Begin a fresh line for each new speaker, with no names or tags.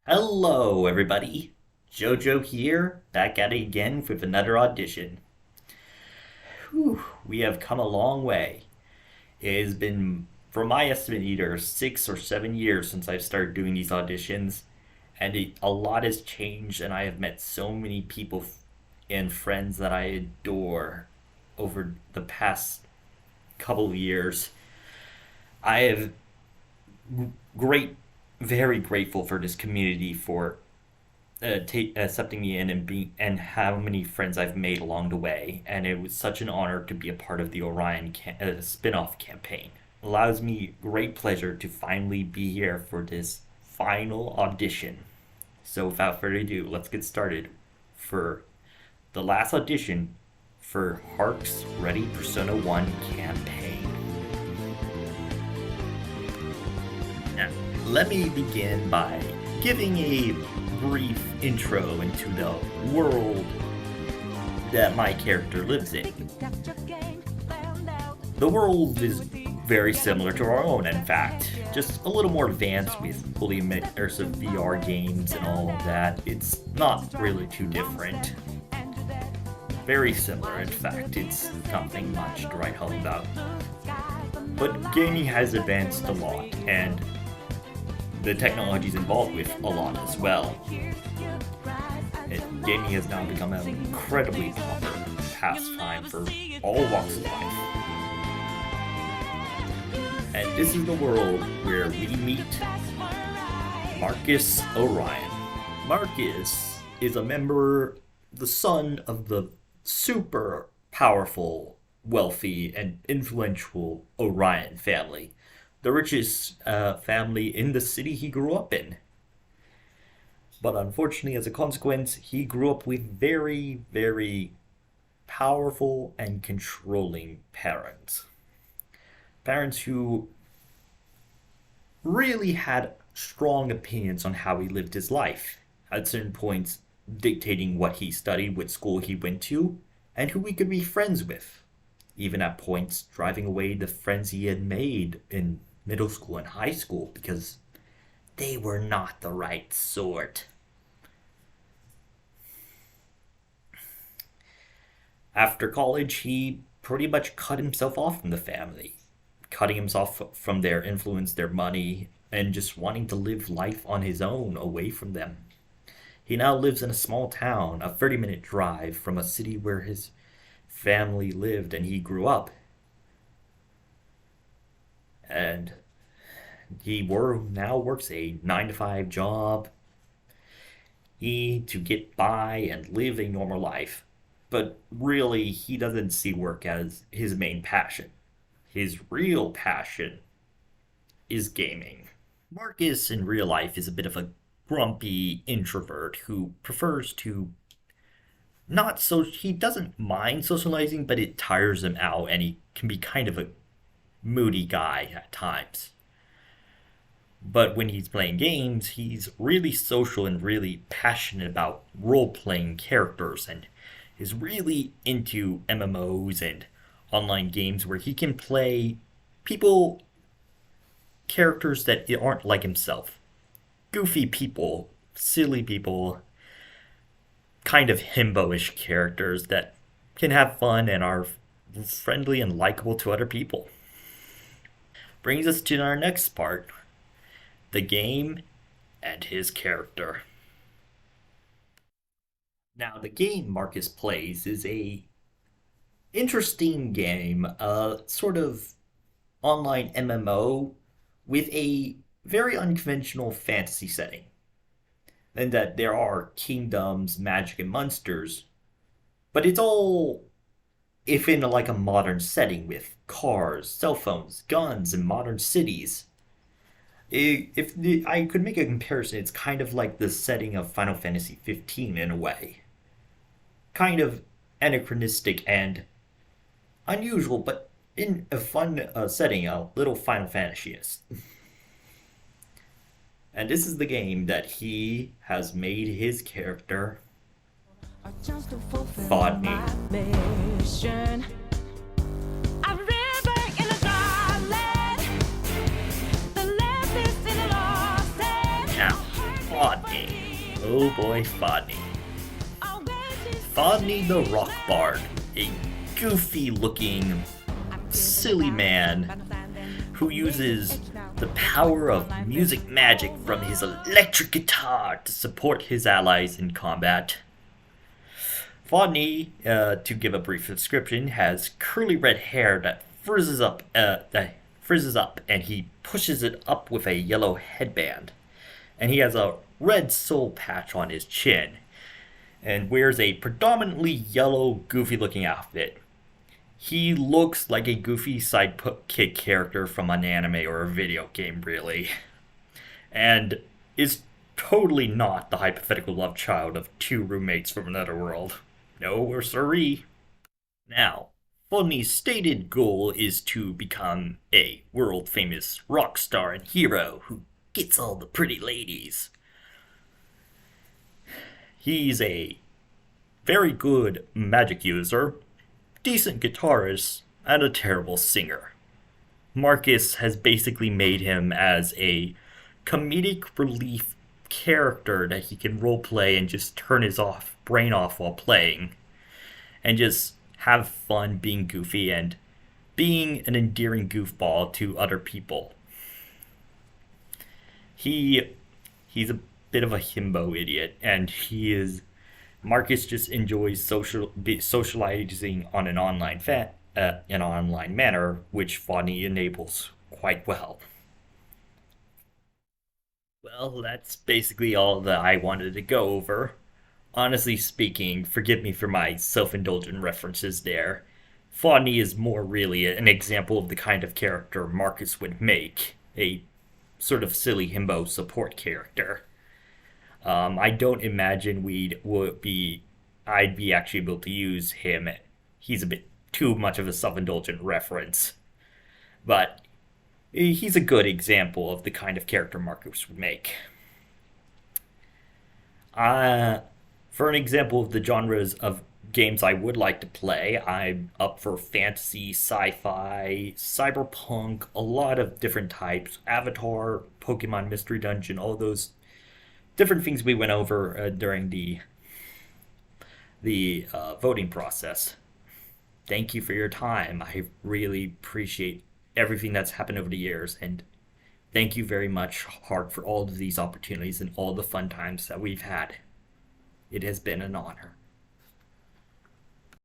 Hello, everybody. JoJo here, back at it again with another audition. Whew, we have come a long way. It has been, for my estimate, either 6 or 7 years since I've started doing these auditions, and a lot has changed, and I have met so many people and friends that I adore over the past couple of years. I have great, very grateful for this community for accepting me in and how many friends I've made along the way, and it was such an honor to be a part of the spin-off campaign. It allows me great pleasure to finally be here for this final audition. So without further ado, let's get started for the last audition for Hark's Ready Persona 1 campaign. Now, let me begin by giving a brief intro into the world that my character lives in. The world is very similar to our own, in fact, just a little more advanced with fully immersive VR games and all of that. It's not really too different. Very similar, in fact, it's nothing much to write home about. But gaming has advanced a lot, and the technologies involved with a lot as well. Gaming has now become an incredibly popular pastime for all walks of life. And this is the world where we meet Marcus Orion. Marcus is the son of the super powerful, wealthy, and influential Orion family, the richest family in the city he grew up in. But unfortunately, as a consequence, he grew up with very, very powerful and controlling parents. Parents who really had strong opinions on how he lived his life, at certain points dictating what he studied, what school he went to, and who he could be friends with. Even at points driving away the friends he had made in middle school and high school because they were not the right sort. After college, he pretty much cut himself off from the family, cutting himself from their influence, their money, and just wanting to live life on his own away from them. He now lives in a small town, a 30-minute drive from a city where his family lived and he grew up. And he now works a 9-to-5 job to get by and live a normal life. But really, he doesn't see work as his main passion. His real passion is gaming. Marcus in real life is a bit of a grumpy introvert who prefers to he doesn't mind socializing, but it tires him out and he can be kind of a moody guy at times. But when he's playing games, he's really social and really passionate about role-playing characters and is really into MMOs and online games where he can play characters that aren't like himself. Goofy people, silly people, kind of himbo-ish characters that can have fun and are friendly and likable to other people. Brings us to our next part, the game and his character. Now, the game Marcus plays is a interesting game, sort of online MMO with a very unconventional fantasy setting. And that there are kingdoms, magic, and monsters, but it's all if in like a modern setting with cars, cell phones, guns, and modern cities. I could make a comparison, it's kind of like the setting of Final Fantasy 15 in a way. Kind of anachronistic and unusual, but in a fun setting, a little Final Fantasy-ist. And this is the game that he has made his character, Bodney. Now, Fodney. Oh boy, Fodney. Fodney the Rock Bard, a goofy looking, silly man who uses the power of music magic from his electric guitar to support his allies in combat. Fodney, to give a brief description, has curly red hair that frizzes up, and he pushes it up with a yellow headband. And he has a red soul patch on his chin, and wears a predominantly yellow, goofy-looking outfit. He looks like a goofy sidekick character from an anime or a video game, really. And is totally not the hypothetical love child of two roommates from another world. No, or siree. Now, Fodney's stated goal is to become a world-famous rock star and hero who gets all the pretty ladies. He's a very good magic user, decent guitarist, and a terrible singer. Marcus has basically made him as a comedic relief character that he can roleplay and just turn his brain off while playing, and just have fun being goofy and being an endearing goofball to other people. He's a bit of a himbo idiot, and Marcus just enjoys socializing on an online manner, which Fodney enables quite well. Well, that's basically all that I wanted to go over. Honestly speaking, forgive me for my self-indulgent references there. Fodney is more really an example of the kind of character Marcus would make, a sort of silly himbo support character. I don't imagine I'd be actually able to use him. He's a bit too much of a self-indulgent reference. But he's a good example of the kind of character Marcus would make. For an example of the genres of games I would like to play, I'm up for fantasy, sci-fi, cyberpunk, a lot of different types, Avatar, Pokemon Mystery Dungeon, all those different things we went over during the voting process. Thank you for your time. I really appreciate everything that's happened over the years, and thank you very much, Hart, for all of these opportunities and all the fun times that we've had. It has been an honor.